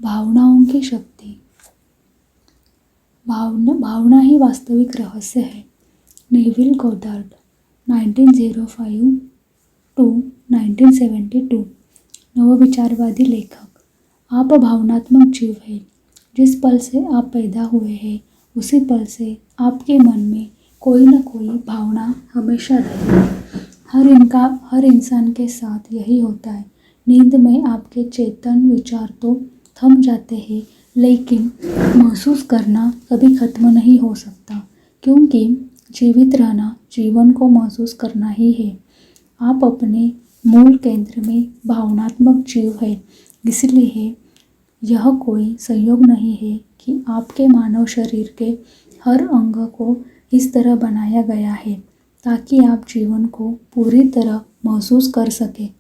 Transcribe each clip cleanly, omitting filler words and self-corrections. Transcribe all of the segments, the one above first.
भावनाओं की शक्ति। भावना ही वास्तविक रहस्य है। Neville Goddard 1905 to 1972। नवविचारवादी लेखक। आप भावनात्मक जीव हैं। जिस पल से आप पैदा हुए हैं उसी पल से आपके मन में कोई न कोई भावना हमेशा रहेगी। हर इंसान के साथ यही होता है। नींद में आपके चेतन विचार तो थम जाते हैं, लेकिन महसूस करना कभी खत्म नहीं हो सकता, क्योंकि जीवित रहना जीवन को महसूस करना ही है। आप अपने मूल केंद्र में भावनात्मक जीव है, इसलिए यह कोई संयोग नहीं है कि आपके मानव शरीर के हर अंग को इस तरह बनाया गया है ताकि आप जीवन को पूरी तरह महसूस कर सकें।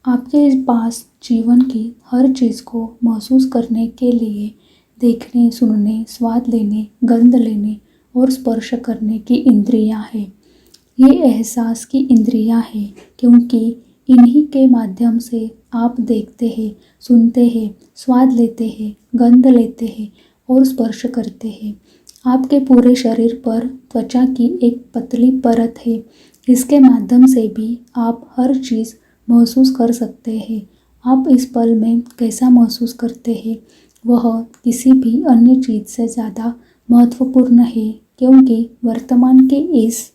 आपके पास जीवन की हर चीज़ को महसूस करने के लिए देखने, सुनने, स्वाद लेने, गंध लेने और स्पर्श करने की इंद्रियां हैं। ये एहसास की इंद्रियां हैं क्योंकि इन्हीं के माध्यम से आप देखते हैं, सुनते हैं, स्वाद लेते हैं, गंध लेते हैं और स्पर्श करते हैं। आपके पूरे शरीर पर त्वचा की एक पतली परत है। इसके माध्यम से भी आप हर चीज़ महसूस कर सकते हैं। आप इस पल में कैसा महसूस करते हैं वह किसी भी अन्य चीज़ से ज़्यादा महत्वपूर्ण है, क्योंकि वर्तमान के इस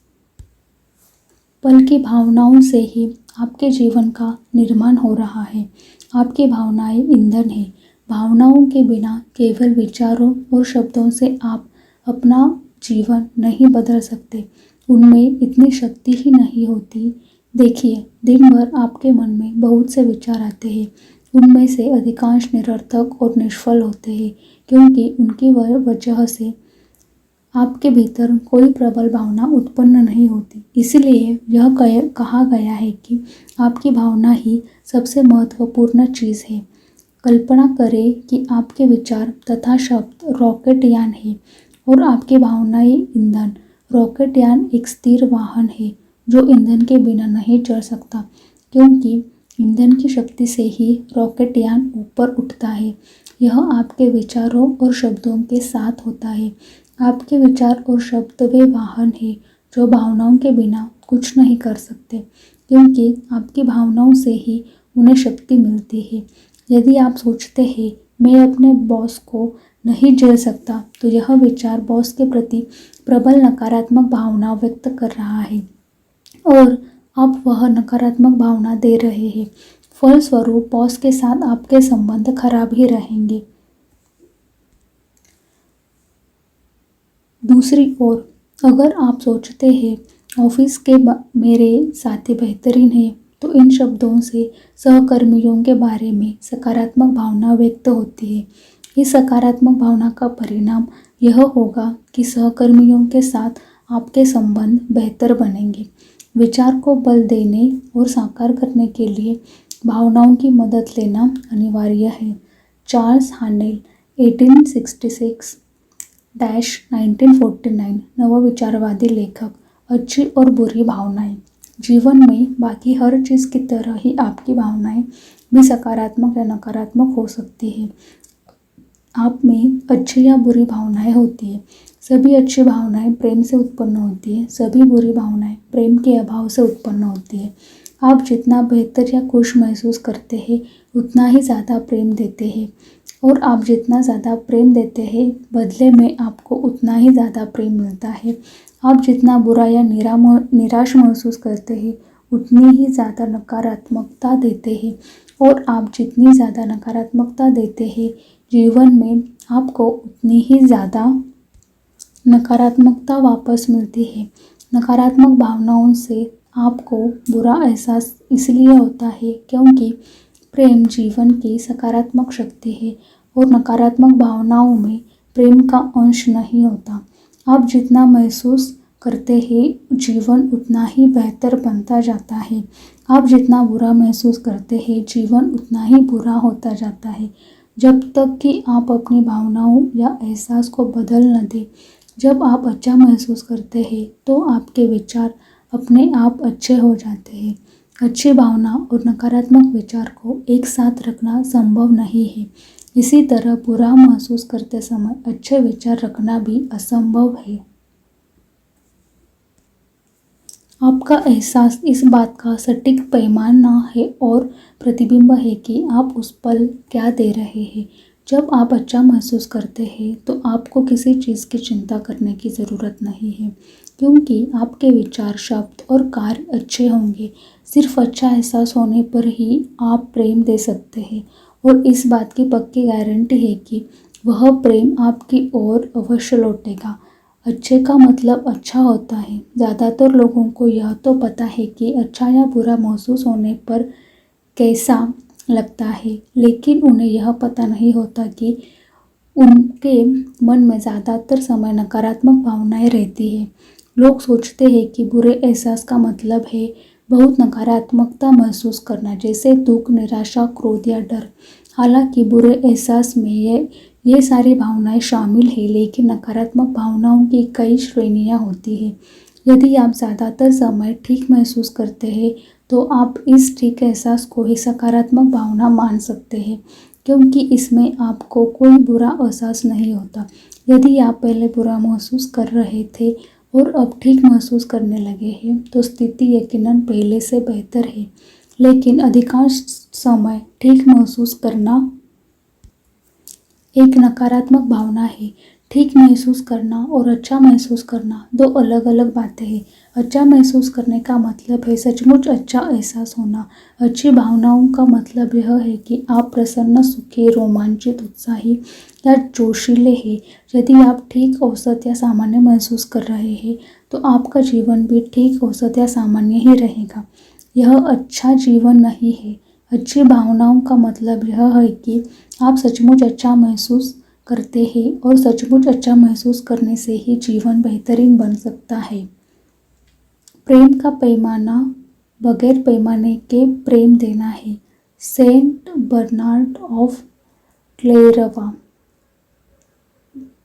पल की भावनाओं से ही आपके जीवन का निर्माण हो रहा है। आपकी भावनाएं ईंधन है। भावनाओं के बिना केवल विचारों और शब्दों से आप अपना जीवन नहीं बदल सकते। उनमें इतनी शक्ति ही नहीं होती। देखिए, दिन भर आपके मन में बहुत से विचार आते हैं। उनमें से अधिकांश निरर्थक और निष्फल होते हैं, क्योंकि उनकी वजह से आपके भीतर कोई प्रबल भावना उत्पन्न नहीं होती। इसलिए यह कहा गया है कि आपकी भावना ही सबसे महत्वपूर्ण चीज़ है। कल्पना करें कि आपके विचार तथा शब्द रॉकेट यान है और आपकी भावनाएं ईंधन। रॉकेट यान एक स्थिर वाहन है जो ईंधन के बिना नहीं चल सकता, क्योंकि ईंधन की शक्ति से ही रॉकेट यान ऊपर उठता है। यह आपके विचारों और शब्दों के साथ होता है। आपके विचार और शब्द वे वाहन हैं जो भावनाओं के बिना कुछ नहीं कर सकते, क्योंकि आपकी भावनाओं से ही उन्हें शक्ति मिलती है। यदि आप सोचते हैं मैं अपने बॉस को नहीं झेल सकता, तो यह विचार बॉस के प्रति प्रबल नकारात्मक भावना व्यक्त कर रहा है और आप वह नकारात्मक भावना दे रहे हैं। फलस्वरूप बॉस के साथ आपके संबंध खराब ही रहेंगे। दूसरी ओर, अगर आप सोचते हैं ऑफिस के मेरे साथी बेहतरीन हैं, तो इन शब्दों से सहकर्मियों के बारे में सकारात्मक भावना व्यक्त होती है। इस सकारात्मक भावना का परिणाम यह होगा कि सहकर्मियों के साथ आपके संबंध बेहतर बनेंगे। विचार को बल देने और साकार करने के लिए भावनाओं की मदद लेना अनिवार्य है। चार्ल्स हानेल 1866-1949 नवविचारवादी लेखक। अच्छी और बुरी भावनाएं। जीवन में बाकी हर चीज़ की तरह ही आपकी भावनाएं भी सकारात्मक या नकारात्मक हो सकती है। आप में अच्छी या बुरी भावनाएं होती है। सभी अच्छी भावनाएं प्रेम से उत्पन्न होती है। सभी बुरी भावनाएं प्रेम के अभाव से उत्पन्न होती है। आप जितना बेहतर या खुश महसूस करते हैं उतना ही ज़्यादा प्रेम देते हैं, और आप जितना ज़्यादा प्रेम देते हैं बदले में आपको उतना ही ज़्यादा प्रेम मिलता है। आप जितना बुरा या निराश महसूस करते हैं उतनी ही ज़्यादा नकारात्मकता देते हैं, और आप जितनी ज़्यादा नकारात्मकता देते हैं जीवन में आपको उतनी ही ज़्यादा नकारात्मकता वापस मिलती है। नकारात्मक भावनाओं से आपको बुरा एहसास इसलिए होता है क्योंकि प्रेम जीवन की सकारात्मक शक्ति है और नकारात्मक भावनाओं में प्रेम का अंश नहीं होता। आप जितना महसूस करते हैं जीवन उतना ही बेहतर बनता जाता है। आप जितना बुरा महसूस करते हैं जीवन उतना ही बुरा होता जाता है। जब तक कि आप अपनी भावनाओं या एहसास को बदल न दें। जब आप अच्छा महसूस करते हैं तो आपके विचार अपने आप अच्छे हो जाते हैं। अच्छी भावना और नकारात्मक विचार को एक साथ रखना संभव नहीं है। इसी तरह बुरा महसूस करते समय अच्छे विचार रखना भी असंभव है। आपका एहसास इस बात का सटीक पैमाना है और प्रतिबिंब है कि आप उस पल क्या दे रहे हैं। जब आप अच्छा महसूस करते हैं तो आपको किसी चीज़ की चिंता करने की ज़रूरत नहीं है, क्योंकि आपके विचार, शब्द और कार्य अच्छे होंगे। सिर्फ अच्छा एहसास होने पर ही आप प्रेम दे सकते हैं, और इस बात की पक्की गारंटी है कि वह प्रेम आपकी ओर अवश्य लौटेगा। अच्छे का मतलब अच्छा होता है। ज़्यादातर लोगों को यह तो पता है कि अच्छा या बुरा महसूस होने पर कैसा लगता है, लेकिन उन्हें यह पता नहीं होता कि उनके मन में ज़्यादातर समय नकारात्मक भावनाएं रहती है। लोग सोचते हैं कि बुरे एहसास का मतलब है बहुत नकारात्मकता महसूस करना, जैसे दुख, निराशा, क्रोध या डर। हालांकि बुरे एहसास में ये सारी भावनाएं शामिल हैं, लेकिन नकारात्मक भावनाओं की कई श्रेणियां होती हैं। यदि आप ज़्यादातर समय ठीक महसूस करते हैं तो आप इस ठीक एहसास को ही सकारात्मक भावना मान सकते हैं, क्योंकि इसमें आपको कोई बुरा एहसास नहीं होता। यदि आप पहले बुरा महसूस कर रहे थे और अब ठीक महसूस करने लगे हैं तो स्थिति यकीनन पहले से बेहतर है। लेकिन अधिकांश समय ठीक महसूस करना एक नकारात्मक भावना है। ठीक महसूस करना और अच्छा महसूस करना दो अलग अलग बातें हैं। अच्छा महसूस करने का मतलब है सचमुच अच्छा एहसास होना। अच्छी भावनाओं का मतलब यह है कि आप प्रसन्न, सुखी, रोमांचित, उत्साही या जोशीले हैं। यदि आप ठीक, औसत या सामान्य महसूस कर रहे हैं तो आपका जीवन भी ठीक, औसत या सामान्य ही रहेगा। यह अच्छा जीवन नहीं है। अच्छी भावनाओं का मतलब यह है कि आप सचमुच अच्छा महसूस करते हैं, और सचमुच अच्छा महसूस करने से ही जीवन बेहतरीन बन सकता है। प्रेम का पैमाना बगैर पैमाने के प्रेम देना है। सेंट बर्नार्ड ऑफ क्लेरवा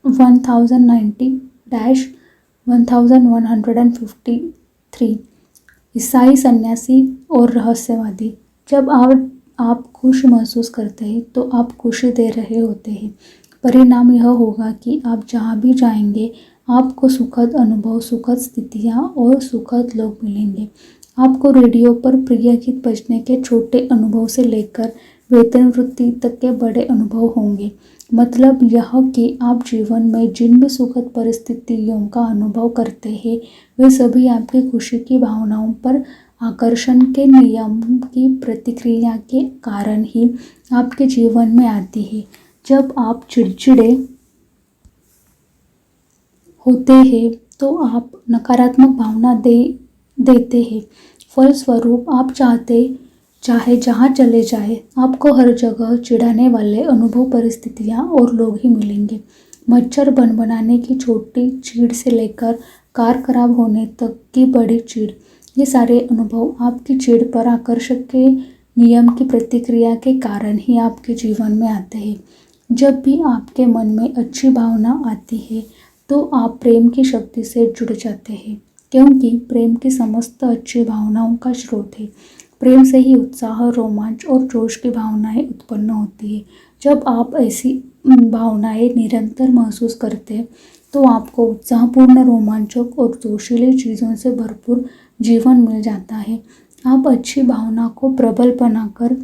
1090-1153 ईसाई सन्यासी और रहस्यवादी। जब आप खुश महसूस करते हैं तो आप खुशी दे रहे होते हैं। परिणाम यह होगा कि आप जहाँ भी जाएंगे आपको सुखद अनुभव, सुखद स्थितियाँ और सुखद लोग मिलेंगे। आपको रेडियो पर प्रिय गीत बजने के छोटे अनुभव से लेकर वेतनवृत्ति तक के बड़े अनुभव होंगे। मतलब यह कि आप जीवन में जिन भी सुखद परिस्थितियों का अनुभव करते हैं वे सभी आपकी खुशी की भावनाओं पर आकर्षण के नियम की प्रतिक्रिया के कारण ही आपके जीवन में आती है। जब आप चिड़चिड़े होते हैं तो आप नकारात्मक भावना देते हैं। फलस्वरूप आप चाहे जहाँ चले जाए आपको हर जगह चिढ़ाने वाले अनुभव, परिस्थितियाँ और लोग ही मिलेंगे। मच्छर बनबनाने की छोटी चीड़ से लेकर कार खराब होने तक की बड़ी चीड़, ये सारे अनुभव आपकी चिढ़ पर आकर्षक के नियम की प्रतिक्रिया के कारण ही आपके जीवन में आते हैं। जब भी आपके मन में अच्छी भावना आती है तो आप प्रेम की शक्ति से जुड़ जाते हैं, क्योंकि प्रेम की समस्त अच्छी भावनाओं का स्रोत है। प्रेम से ही उत्साह, रोमांच और जोश की भावनाएं उत्पन्न होती है। जब आप ऐसी भावनाएं निरंतर महसूस करते हैं तो आपको उत्साहपूर्ण, रोमांचक और जोशीली चीज़ों से भरपूर जीवन मिल जाता है। आप अच्छी भावना को प्रबल बनाकर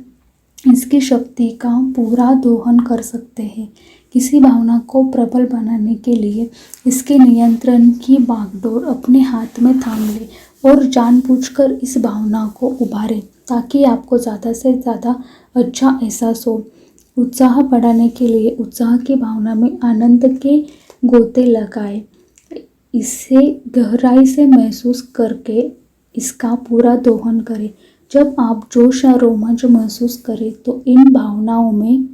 इसकी शक्ति का पूरा दोहन कर सकते हैं। किसी भावना को प्रबल बनाने के लिए इसके नियंत्रण की बागडोर अपने हाथ में थाम ले और जानबूझकर इस भावना को उभारें, ताकि आपको ज़्यादा से ज़्यादा अच्छा एहसास हो। उत्साह बढ़ाने के लिए उत्साह की भावना में आनंद के गोते लगाएं। इसे गहराई से महसूस करके इसका पूरा दोहन करें। जब आप जोश या रोमांच महसूस करें तो इन भावनाओं में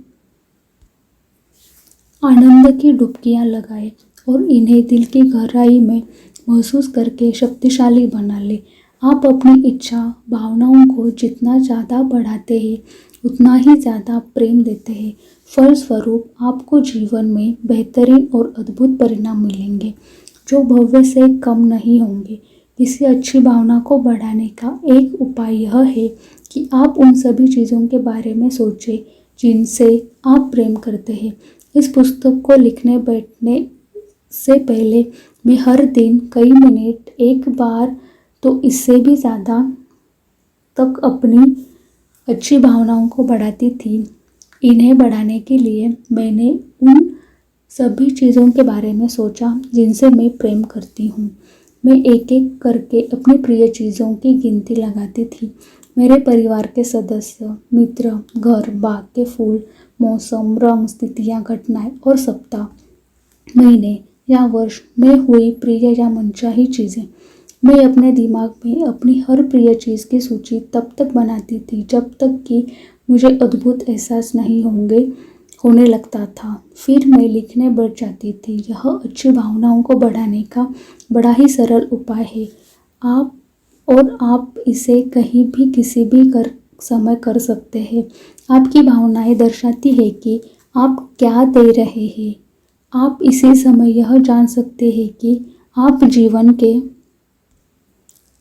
आनंद की डुबकियां लगाएं और इन्हें दिल की गहराई में महसूस करके शक्तिशाली बना लें। आप अपनी इच्छा, भावनाओं को जितना ज़्यादा बढ़ाते हैं उतना ही ज़्यादा प्रेम देते हैं। फलस्वरूप आपको जीवन में बेहतरीन और अद्भुत परिणाम मिलेंगे जो भव्य से कम नहीं होंगे, किसी अच्छी भावना को बढ़ाने का एक उपाय यह है कि आप उन सभी चीज़ों के बारे में सोचें जिनसे आप प्रेम करते हैं। इस पुस्तक को लिखने बैठने से पहले मैं हर दिन कई मिनट, एक बार तो इससे भी ज़्यादा तक अपनी अच्छी भावनाओं को बढ़ाती थी। इन्हें बढ़ाने के लिए मैंने उन सभी चीज़ों के बारे में सोचा जिनसे मैं प्रेम करती हूँ। मैं एक एक करके अपनी प्रिय चीज़ों की गिनती लगाती थी। मेरे परिवार के सदस्य, मित्र, घर, बाग के फूल, मौसम, रंग, स्थितियाँ, घटनाएं और सप्ताह, महीने या वर्ष में हुई प्रिय या मनचाही चीज़ें। मैं अपने दिमाग में अपनी हर प्रिय चीज़ की सूची तब तक बनाती थी जब तक कि मुझे अद्भुत एहसास नहीं होने लगता था। फिर मैं लिखने बैठ जाती थी। यह अच्छी भावनाओं को बढ़ाने का बड़ा ही सरल उपाय है। आप इसे कहीं भी किसी भी समय कर सकते हैं। आपकी भावनाएं दर्शाती है कि आप क्या दे रहे हैं। आप इसी समय यह जान सकते हैं कि आप जीवन के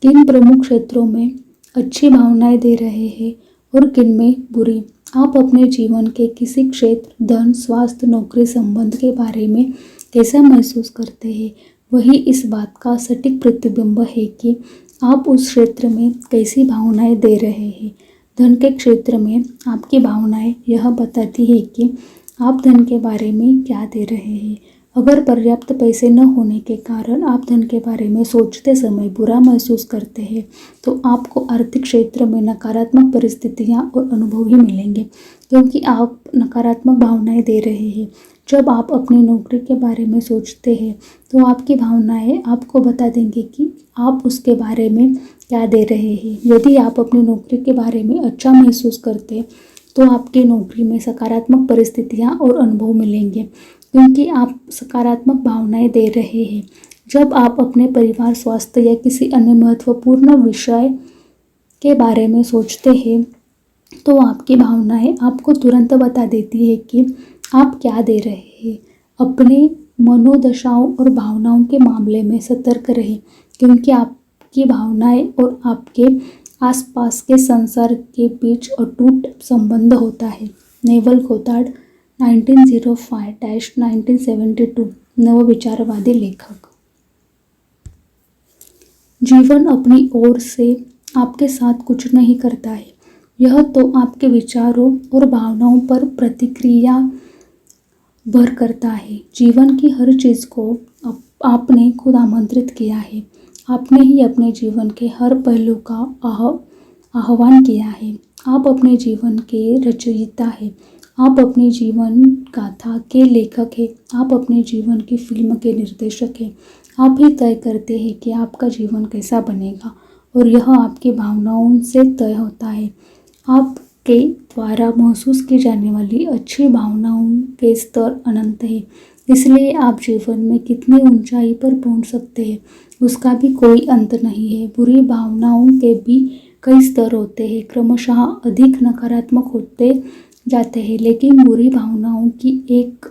किन प्रमुख क्षेत्रों में अच्छी भावनाएं दे रहे हैं और किन में बुरी। आप अपने जीवन के किसी क्षेत्र, धन, स्वास्थ्य, नौकरी, संबंध के बारे में कैसा महसूस करते हैं, वही इस बात का सटीक प्रतिबिंब है कि आप उस क्षेत्र में कैसी भावनाएं दे रहे हैं। धन के क्षेत्र में आपकी भावनाएं यह बताती है कि आप धन के बारे में क्या दे रहे हैं। अगर पर्याप्त पैसे न होने के कारण आप धन के बारे में सोचते समय बुरा महसूस करते हैं, तो आपको आर्थिक क्षेत्र में नकारात्मक परिस्थितियां और अनुभव ही मिलेंगे, क्योंकि आप नकारात्मक भावनाएं दे रहे हैं। जब आप अपनी नौकरी के बारे में सोचते हैं, तो आपकी भावनाएं आपको बता देंगे कि आप उसके बारे में क्या दे रहे हैं। यदि आप अपनी नौकरी के बारे में अच्छा महसूस करते हैं, तो आपकी नौकरी में सकारात्मक परिस्थितियां और अनुभव मिलेंगे, क्योंकि आप सकारात्मक भावनाएं दे रहे हैं। जब आप अपने परिवार, स्वास्थ्य या किसी अन्य महत्वपूर्ण विषय के बारे में सोचते हैं, तो आपकी भावनाएं आपको तुरंत बता देती है कि आप क्या दे रहे हैं। अपने मनोदशाओं और भावनाओं के मामले में सतर्क रहें, क्योंकि आपकी भावनाएं और आपके आसपास के संसार के बीच अटूट संबंध होता है। नेवल गोदार्ड, 1905-1972, नवविचारवादी लेखक। जीवन अपनी ओर से आपके साथ कुछ नहीं करता है। यह तो आपके विचारों और भावनाओं पर प्रतिक्रिया भर करता है। जीवन की हर चीज़ को आपने खुद आमंत्रित किया है। आपने ही अपने जीवन के हर पहलू का आह्वान किया है। आप अपने जीवन के रचयिता हैं। आप अपने जीवन गाथा के लेखक हैं। आप अपने जीवन की फिल्म के निर्देशक हैं। आप ही तय करते हैं कि आपका जीवन कैसा बनेगा, और यह आपकी भावनाओं से तय होता है। आपके द्वारा महसूस की जाने वाली अच्छी भावनाओं के स्तर अनंत है, इसलिए आप जीवन में कितनी ऊंचाई पर पहुंच सकते हैं उसका भी कोई अंत नहीं है। बुरी भावनाओं के भी कई स्तर होते हैं, क्रमशः अधिक नकारात्मक होते जाते हैं, लेकिन बुरी भावनाओं की एक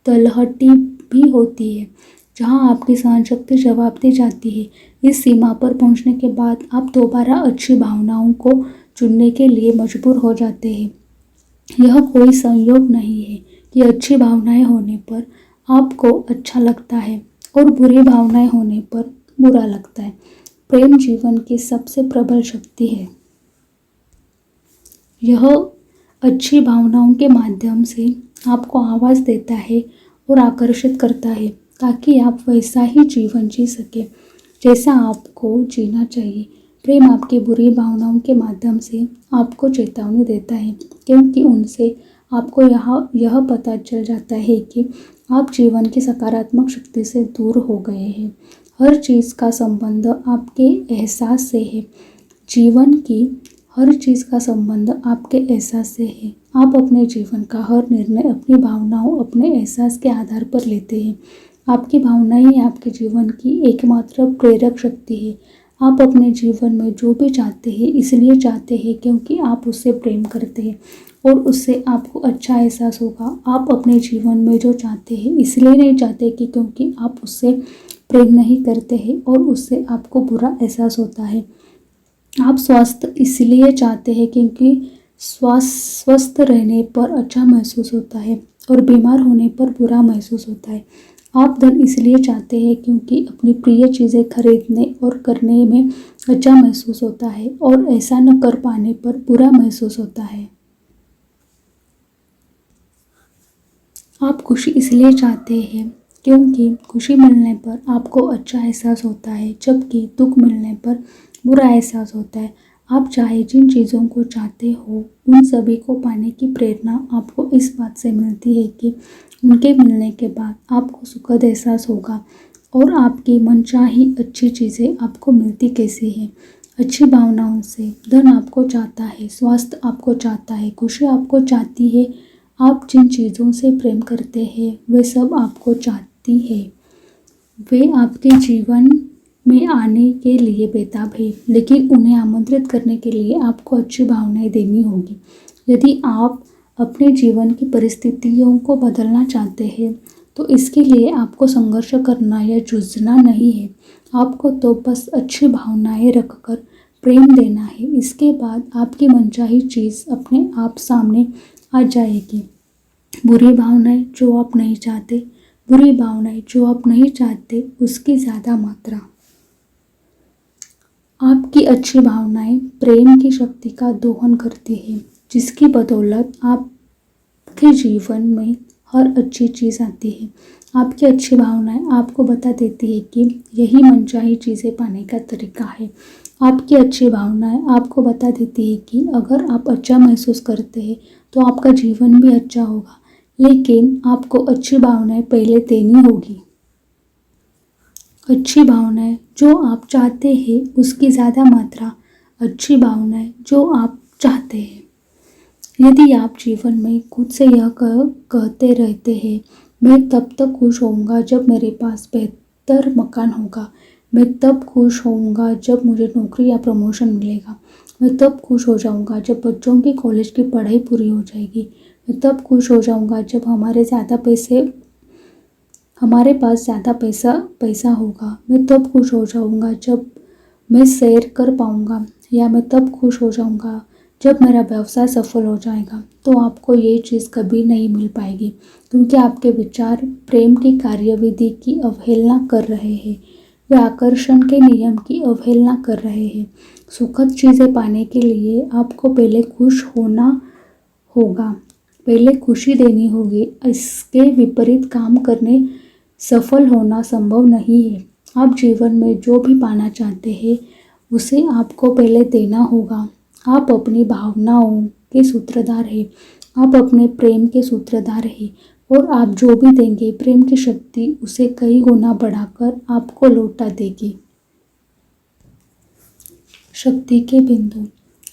तलहटी भी होती है जहां आपकी सहनशक्ति जवाब दी जाती है। इस सीमा पर पहुंचने के बाद आप दोबारा अच्छी भावनाओं को चुनने के लिए मजबूर हो जाते हैं। यह कोई संयोग नहीं है कि अच्छी भावनाएं होने पर आपको अच्छा लगता है और बुरी भावनाएं होने पर बुरा लगता है। प्रेम जीवन की सबसे प्रबल शक्ति है। यह अच्छी भावनाओं के माध्यम से आपको आवाज़ देता है और आकर्षित करता है, ताकि आप वैसा ही जीवन जी सके जैसा आपको जीना चाहिए। प्रेम आपकी बुरी भावनाओं के माध्यम से आपको चेतावनी देता है, क्योंकि उनसे आपको यह पता चल जाता है कि आप जीवन की सकारात्मक शक्ति से दूर हो गए हैं। हर चीज़ का संबंध आपके एहसास से है। जीवन की हर चीज़ का संबंध आपके एहसास से है। आप अपने जीवन का हर निर्णय अपनी भावनाओं, अपने एहसास के आधार पर लेते हैं। आपकी भावनाएं ही आपके जीवन की एकमात्र प्रेरक शक्ति है। आप अपने जीवन में जो भी चाहते हैं इसलिए चाहते हैं क्योंकि आप उससे प्रेम करते हैं और उससे आपको अच्छा एहसास होगा। आप अपने जीवन में जो चाहते हैं इसलिए नहीं चाहते कि क्योंकि आप उससे प्रेम नहीं करते हैं और उससे आपको बुरा एहसास होता है। आप स्वास्थ्य इसलिए चाहते हैं क्योंकि स्वस्थ रहने पर अच्छा महसूस होता है और बीमार होने पर बुरा महसूस होता है। आप धन इसलिए चाहते हैं क्योंकि अपनी प्रिय चीज़ें खरीदने और करने में अच्छा महसूस होता है और ऐसा न कर पाने पर बुरा महसूस होता है। आप खुशी इसलिए चाहते हैं क्योंकि खुशी मिलने पर आपको अच्छा एहसास होता है, जबकि दुख मिलने पर बुरा एहसास होता है। आप चाहे जिन चीज़ों को चाहते हो उन सभी को पाने की प्रेरणा आपको इस बात से मिलती है कि उनके मिलने के बाद आपको सुखद एहसास होगा और आपकी मनचाही अच्छी चीज़ें आपको मिलती कैसे हैं? अच्छी भावनाओं से। धन आपको चाहता है, स्वास्थ्य आपको चाहता है, खुशी आपको चाहती है। आप जिन चीज़ों से प्रेम करते हैं वे सब आपको चाहती है। वे आपके जीवन में आने के लिए बेताब है, लेकिन उन्हें आमंत्रित करने के लिए आपको अच्छी भावनाएं देनी होगी। यदि आप अपने जीवन की परिस्थितियों को बदलना चाहते हैं तो इसके लिए आपको संघर्ष करना या जूझना नहीं है। आपको तो बस अच्छी भावनाएं रखकर प्रेम देना है। इसके बाद आपकी मनचाही चीज़ अपने आप सामने आ जाएगी। बुरी भावनाएं जो आप नहीं चाहते, बुरी भावनाएं जो आप नहीं चाहते उसकी ज़्यादा मात्रा। आपकी अच्छी भावनाएं प्रेम की शक्ति का दोहन करती है, जिसकी बदौलत आपके जीवन में हर अच्छी चीज़ आती है। आपकी अच्छी भावनाएं आपको बता देती है कि यही मनचाही चीज़ें पाने का तरीका है। आपकी अच्छी भावनाएं आपको बता देती है कि अगर आप अच्छा महसूस करते हैं तो आपका जीवन भी अच्छा होगा, लेकिन आपको अच्छी भावनाएं पहले देनी होगी। अच्छी भावनाएं जो आप चाहते हैं उसकी ज़्यादा मात्रा। अच्छी भावनाएं जो आप चाहते हैं। यदि आप जीवन में खुद से यह कहते रहते हैं, मैं तब तक खुश होऊंगा जब मेरे पास बेहतर मकान होगा, मैं तब खुश होऊंगा जब मुझे नौकरी या प्रमोशन मिलेगा, मैं तब खुश हो जाऊंगा जब बच्चों की कॉलेज की पढ़ाई पूरी हो जाएगी, मैं तब खुश हो जाऊंगा जब हमारे पास ज़्यादा पैसा होगा, मैं तब खुश हो जाऊंगा जब मैं सैर कर पाऊंगा, या मैं तब खुश हो जाऊंगा जब मेरा व्यवसाय सफल हो जाएगा। तो आपको ये चीज़ कभी नहीं मिल पाएगी, क्योंकि आपके विचार प्रेम की कार्यविधि की अवहेलना कर रहे हैं। वे आकर्षण के नियम की अवहेलना कर रहे हैं। सुखद चीज़ें पाने के लिए आपको पहले खुश होना होगा, पहले खुशी देनी होगी। इसके विपरीत काम करने सफल होना संभव नहीं है। आप जीवन में जो भी पाना चाहते हैं उसे आपको पहले देना होगा। आप अपनी भावनाओं के सूत्रधार हैं, आप अपने प्रेम के सूत्रधार हैं और आप जो भी देंगे प्रेम की शक्ति उसे कई गुना बढ़ाकर आपको लौटा देगी। शक्ति के बिंदु।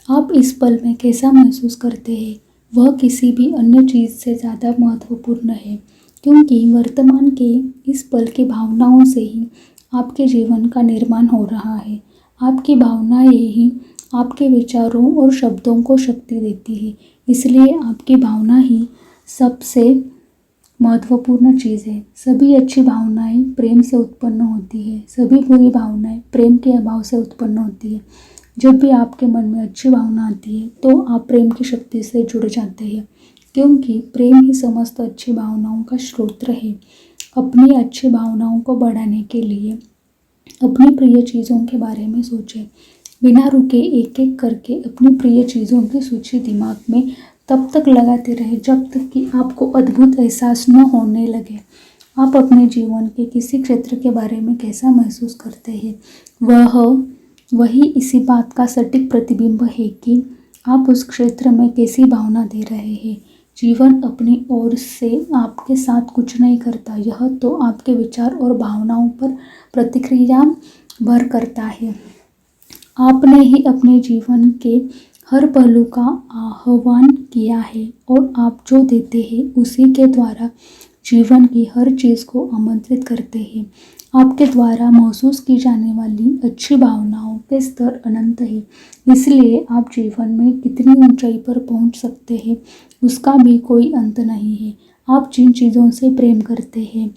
आप इस पल में कैसा महसूस करते हैं वह किसी भी अन्य चीज़ से ज़्यादा महत्वपूर्ण है, क्योंकि वर्तमान के इस पल की भावनाओं से ही आपके जीवन का निर्माण हो रहा है। आपकी भावनाएं ही आपके विचारों और शब्दों को शक्ति देती है। इसलिए आपकी भावना ही सबसे महत्वपूर्ण चीज़ है। सभी अच्छी भावनाएं प्रेम से उत्पन्न होती है, सभी बुरी भावनाएं प्रेम के अभाव से उत्पन्न होती है। जब भी आपके मन में अच्छी भावना आती है तो आप प्रेम की शक्ति से जुड़ जाते हैं, क्योंकि प्रेम ही समस्त अच्छी भावनाओं का स्रोत है। अपनी अच्छी भावनाओं को बढ़ाने के लिए अपनी प्रिय चीज़ों के बारे में सोचें। बिना रुके एक एक करके अपनी प्रिय चीज़ों की सूची दिमाग में तब तक लगाते रहे जब तक कि आपको अद्भुत एहसास न होने लगे। आप अपने जीवन के किसी क्षेत्र के बारे में कैसा महसूस करते हैं वही इसी बात का सटीक प्रतिबिंब है कि आप उस क्षेत्र में कैसी भावना दे रहे हैं। जीवन अपनी ओर से आपके साथ कुछ नहीं करता, यह तो आपके विचार और भावनाओं पर प्रतिक्रिया भर करता है। आपने ही अपने जीवन के हर पहलू का आह्वान किया है और आप जो देते हैं उसी के द्वारा जीवन की हर चीज़ को आमंत्रित करते हैं। आपके द्वारा महसूस की जाने वाली अच्छी भावनाओं के स्तर अनंत है, इसलिए आप जीवन में कितनी ऊंचाई पर पहुंच सकते हैं उसका भी कोई अंत नहीं है। आप जिन चीज़ों से प्रेम करते हैं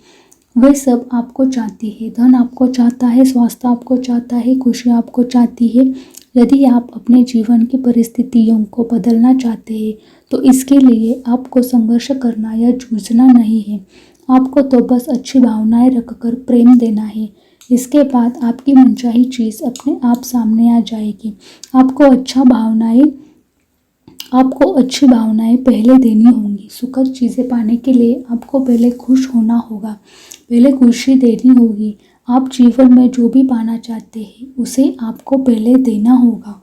वह सब आपको चाहती है। धन आपको चाहता है, स्वास्थ्य आपको चाहता है, खुशी आपको चाहती है। यदि आप अपने जीवन की परिस्थितियों को बदलना चाहते हैं तो इसके लिए आपको संघर्ष करना या जूझना नहीं है। आपको तो बस अच्छी भावनाएं रखकर प्रेम देना है। इसके बाद आपकी मनचाही चीज़ अपने आप सामने आ जाएगी। आपको अच्छी भावनाएं पहले देनी होंगी। सुखद चीज़ें पाने के लिए आपको पहले खुश होना होगा, पहले खुशी देनी होगी। आप जीवन में जो भी पाना चाहते हैं उसे आपको पहले देना होगा।